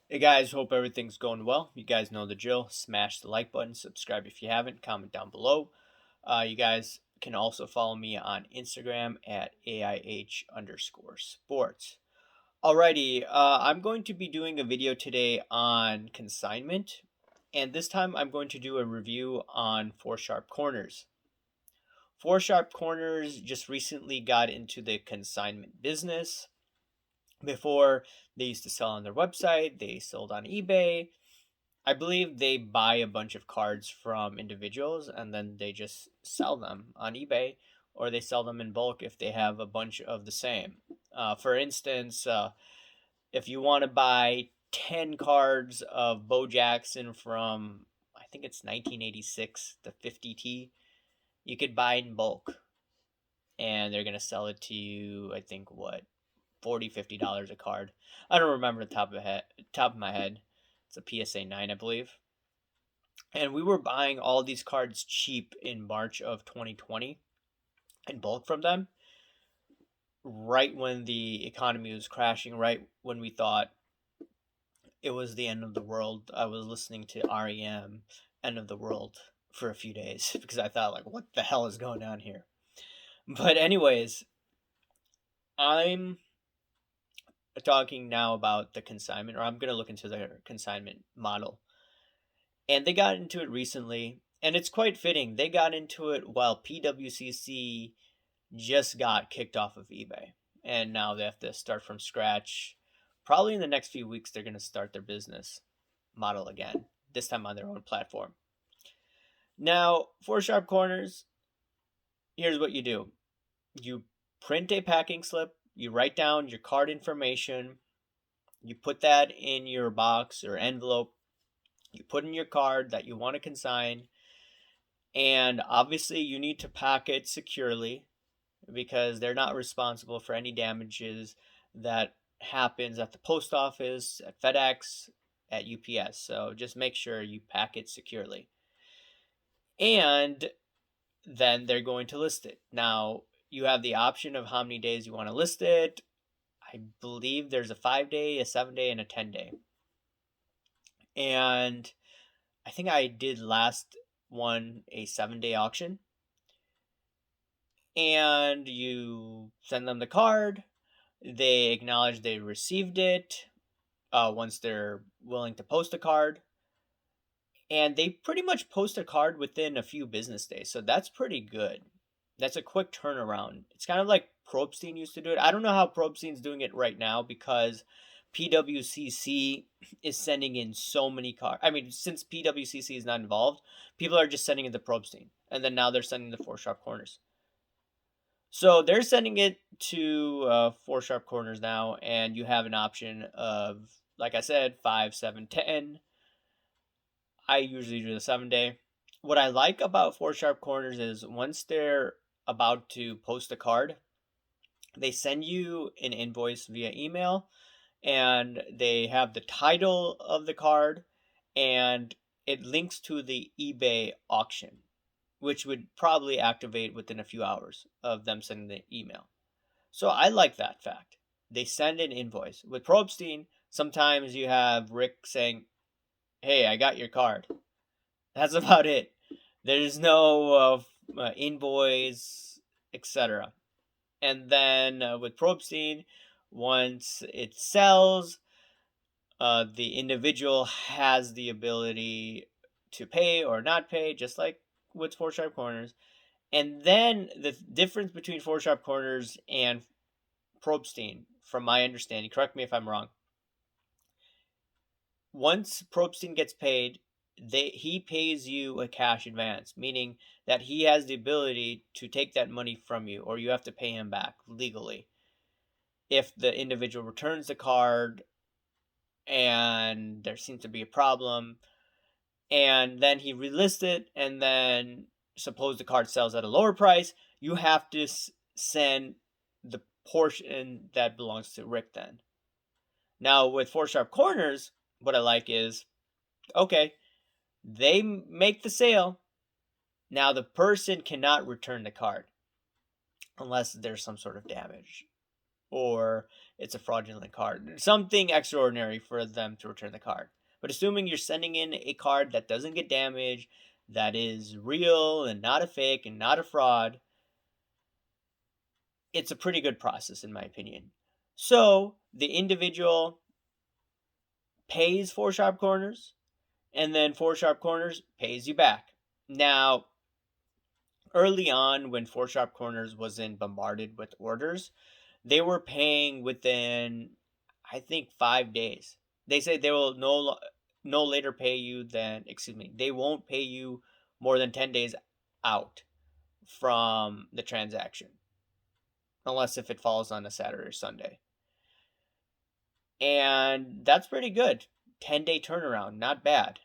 Hey guys, hope everything's going well. You guys know the drill. Smash the like button, subscribe if you haven't, comment down below. You guys can also follow me on Instagram at AIH underscore sports. Alrighty, I'm going to be doing a video today on consignment, and this time I'm going to do a review on 4Sharp Corners. 4Sharp Corners just recently got into the consignment business. Before, they used to sell on their website, they sold on eBay. I believe they buy a bunch of cards from individuals and then they just sell them on eBay, or they sell them in bulk if they have a bunch of the same. For instance, if you want to buy 10 cards of Bo Jackson from, I think it's 1986, the 50T, you could buy in bulk and they're going to sell it to you, I think, what, $40, $50 a card. I don't remember the top of my head. It's a PSA 9, I believe. And we were buying all these cards cheap in March of 2020 in bulk from them, right when the economy was crashing, right when we thought it was the end of the world. I was listening to REM, End of the World, for a few days because I thought, like, what the hell is going on here? But, anyways, I'm talking now about the consignment, or I'm going to look into the consignment model. And they got into it recently, and it's quite fitting. They got into it while PWCC just got kicked off of eBay, and now they have to start from scratch. Probably in the next few weeks, they're going to start their business model again, this time on their own platform. Now, 4Sharp Corners, here's what you do. You print a packing slip, you write down your card information, you put that in your box or envelope, you put in your card that you want to consign, and obviously you need to pack it securely because they're not responsible for any damages that happens at the post office, at FedEx, at UPS. So just make sure you pack it securely. And then they're going to list it. Now, you have the option of how many days you want to list it. I believe there's a 5-day, a 7-day, and a 10-day. And I think I did last one a 7-day auction. And you send them the card. They acknowledge they received it once they're willing to post a card. And they pretty much post a card within a few business days. So that's pretty good. That's a quick turnaround. It's kind of like Probstein used to do it. I don't know how Probstein's doing it right now because PWCC is sending in so many cards. I mean, since PWCC is not involved, people are just sending it to Probstein. And then now they're sending the 4Sharp Corners. So they're sending it to 4Sharp Corners now, and you have an option of, like I said, 5, 7, 10. I usually do the 7-day. What I like about 4Sharp Corners is once they're about to post a card, they send you an invoice via email, and they have the title of the card, and it links to the eBay auction, which would probably activate within a few hours of them sending the email. So I like that fact. They send an invoice. With Probstein, sometimes you have Rick saying, "Hey, I got your card." That's about it. There's no invoice, etc. And then with Probstein, once it sells, the individual has the ability to pay or not pay, just like with 4Sharp Corners. And then the difference between 4Sharp Corners and Probstein, from my understanding, correct me if I'm wrong. Once Probstein gets paid, he pays you a cash advance, meaning that he has the ability to take that money from you, or you have to pay him back legally. If the individual returns the card and there seems to be a problem, and then he relists it, and then suppose the card sells at a lower price, you have to send the portion that belongs to Rick then. Now, with 4Sharp Corners, what I like is, okay, they make the sale. Now, the person cannot return the card unless there's some sort of damage or it's a fraudulent card. Something extraordinary for them to return the card. But assuming you're sending in a card that doesn't get damaged, that is real and not a fake and not a fraud, it's a pretty good process, in my opinion. So the individual pays for sharp corners, and then Four Sharp Corners pays you back. Now, early on, when Four Sharp Corners wasn't bombarded with orders, they were paying within, I think, 5 days. They say they will no later pay you than, excuse me, they won't pay you more than 10 days out from the transaction, unless if it falls on a Saturday or Sunday. And that's pretty good. 10-day turnaround, not bad.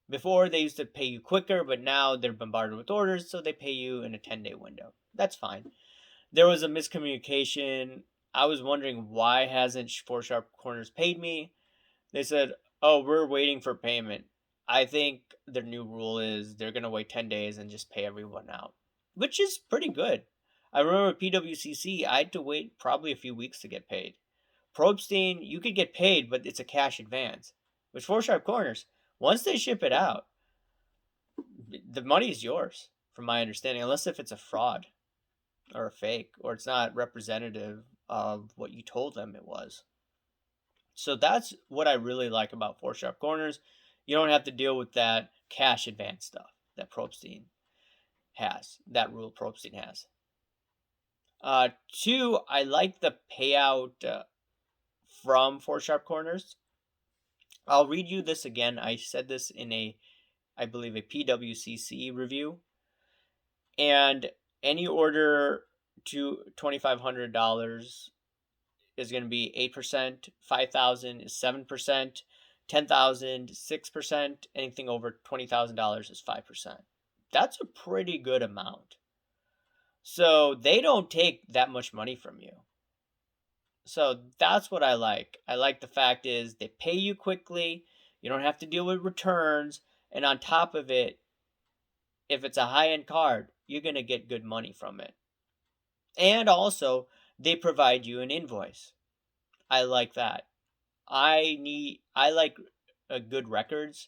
Before they used to pay you quicker, but now they're bombarded with orders, so they pay you in a 10-day window. That's fine. There was a miscommunication. I was wondering why hasn't Four Sharp Corners paid me? They said, "Oh, we're waiting for payment." I think their new rule is they're gonna wait 10 days and just pay everyone out, which is pretty good. I remember PWCC, I had to wait probably a few weeks to get paid. Probstein, you could get paid, but it's a cash advance. With Four Sharp Corners, once they ship it out, the money is yours, from my understanding, unless if it's a fraud or a fake, or it's not representative of what you told them it was. So that's what I really like about Four Sharp Corners. You don't have to deal with that cash advance stuff that Probstein has, that rule Probstein has. Two, I like the payout from Four Sharp Corners. I'll read you this again. I said this in I believe, a PWCC review. And any order to $2,500 is going to be 8%, 5,000 is 7%, 10,000 6%, anything over $20,000 is 5%. That's a pretty good amount. So they don't take that much money from you. So that's what I like. I like the fact is they pay you quickly. You don't have to deal with returns. And on top of it, if it's a high-end card, you're going to get good money from it. And also, they provide you an invoice. I like that. I like good records,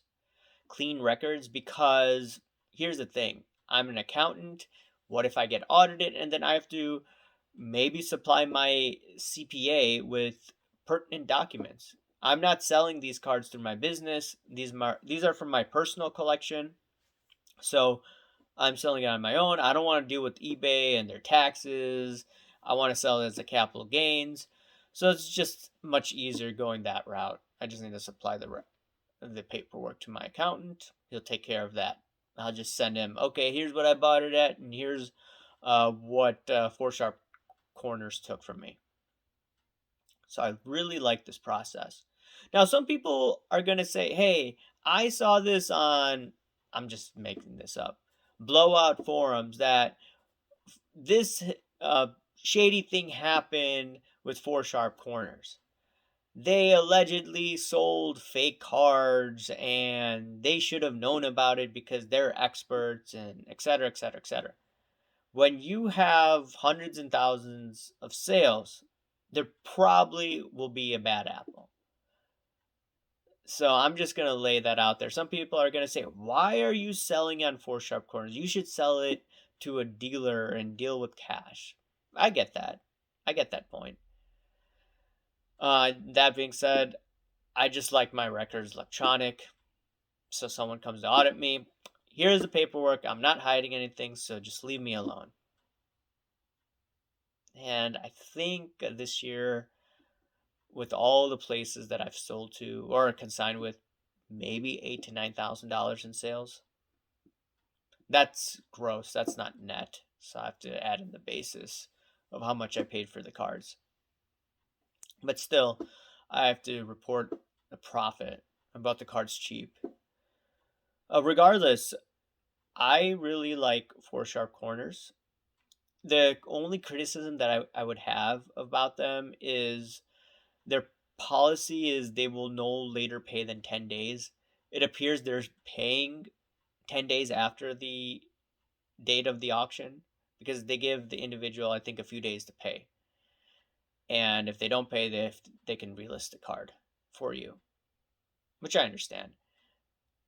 clean records, because here's the thing. I'm an accountant. What if I get audited and then I have to maybe supply my CPA with pertinent documents? I'm not selling these cards through my business. These are from my personal collection. So I'm selling it on my own. I don't want to deal with eBay and their taxes. I want to sell it as a capital gains. So it's just much easier going that route. I just need to supply the paperwork to my accountant. He'll take care of that. I'll just send him, okay, here's what I bought it at, and here's what Four Sharp Corners took from me. So I really like this process. Now, some people are going to say, hey, I saw this on, I'm just making this up, blowout forums, that this shady thing happened with Four Sharp Corners. They allegedly sold fake cards and they should have known about it because they're experts and et cetera, et cetera, et cetera. When you have hundreds and thousands of sales, there probably will be a bad apple. So I'm just going to lay that out there. Some people are going to say, why are you selling on Four Sharp Corners? You should sell it to a dealer and deal with cash. I get that. I get that point. That being said, I just like my records electronic. So someone comes to audit me. Here's the paperwork. I'm not hiding anything, so just leave me alone. And I think this year, with all the places that I've sold to or consigned with, maybe $8,000 to $9,000 in sales. That's gross. That's not net. So I have to add in the basis of how much I paid for the cards. But still, I have to report a profit. I bought the cards cheap. Regardless, I really like Four Sharp Corners. The only criticism that I would have about them is their policy is they will no later pay than 10 days. It appears they're paying 10 days after the date of the auction because they give the individual, I think, a few days to pay. And if they don't pay, they can relist the card for you, which I understand.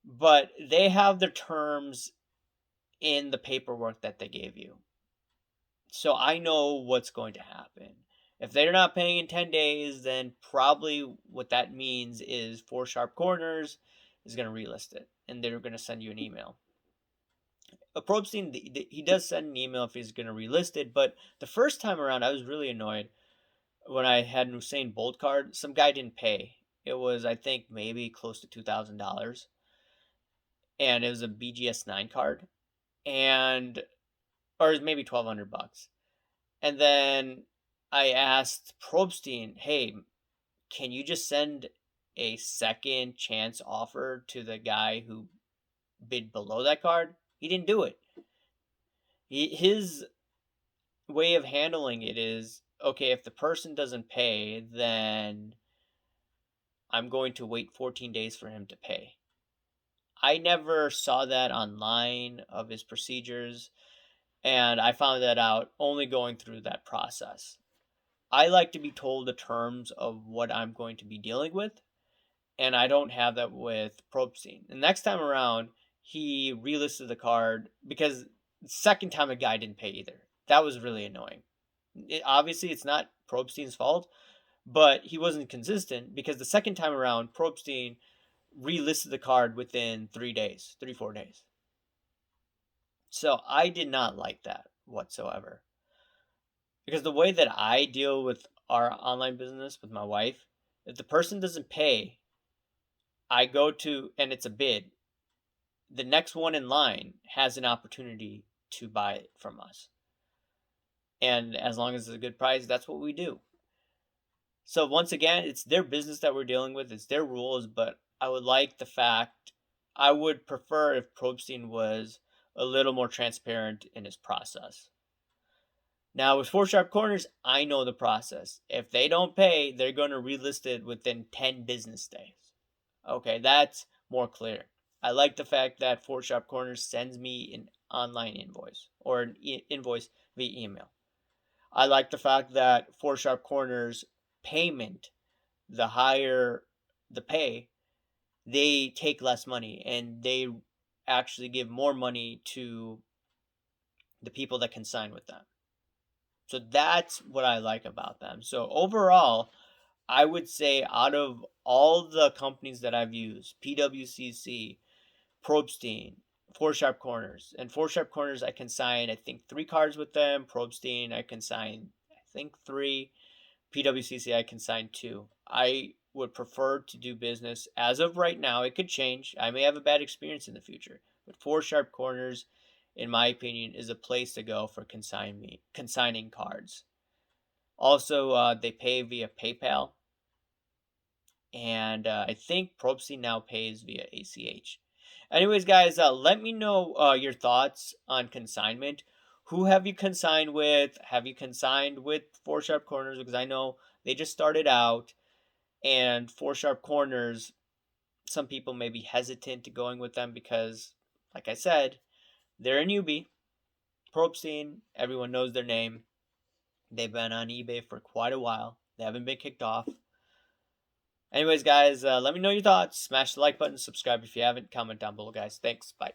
But they have their terms in the paperwork that they gave you. So I know what's going to happen. If they're not paying in 10 days, then probably what that means is 4 Sharp Corners is going to relist it and they're going to send you an email. Probstein, he does send an email if he's going to relist it, but the first time around, I was really annoyed when I had an Usain Bolt card. Some guy didn't pay. It was, I think, maybe close to $2,000, and it was a BGS 9 card, and or it was maybe $1,200. And then I asked Probstein, "Hey, can you just send a second chance offer to the guy who bid below that card?" He didn't do it. His way of handling it is, okay, if the person doesn't pay, then I'm going to wait 14 days for him to pay. I never saw that online of his procedures, and I found that out only going through that process. I like to be told the terms of what I'm going to be dealing with, and I don't have that with Probstein. The next time around, he relisted the card because the second time a guy didn't pay either. That was really annoying. Obviously, it's not Probstein's fault, but he wasn't consistent because the second time around, Probstein relisted the card within 3 days, 4 days. So I did not like that whatsoever. Because the way that I deal with our online business with my wife, if the person doesn't pay, I go to, and it's a bid, the next one in line has an opportunity to buy it from us. And as long as it's a good price, that's what we do. So once again, it's their business that we're dealing with, it's their rules, but I would like the fact, I would prefer if Probstein was a little more transparent in his process. Now with 4 Sharp Corners, I know the process. If they don't pay, they're going to relist it within 10 business days. Okay, that's more clear. I like the fact that 4 Sharp Corners sends me an online invoice or an invoice via email. I like the fact that 4 Sharp Corners payment, the higher the pay, they take less money and they actually give more money to the people that consign with them. So that's what I like about them. So overall, I would say out of all the companies that I've used, PWCC, Probstein, 4 Sharp Corners, and 4 Sharp Corners, I consign I think 3 cards with them. Probstein, I consign I think 3. PWCC, I consign 2. I would prefer to do business as of right now. It could change. I may have a bad experience in the future, but 4 Sharp Corners, in my opinion, is a place to go for consigning cards. Also, they pay via PayPal, and I think Probstein now pays via ACH. Anyways, guys, let me know your thoughts on consignment. Who have you consigned with? Have you consigned with 4 Sharp Corners? Because I know they just started out, and 4 Sharp Corners, some people may be hesitant to going with them because, like I said, they're a newbie. Probstein, everyone knows their name. They've been on eBay for quite a while. They haven't been kicked off. Anyways, guys, let me know your thoughts. Smash the like button, subscribe if you haven't, comment down below, guys. Thanks. Bye.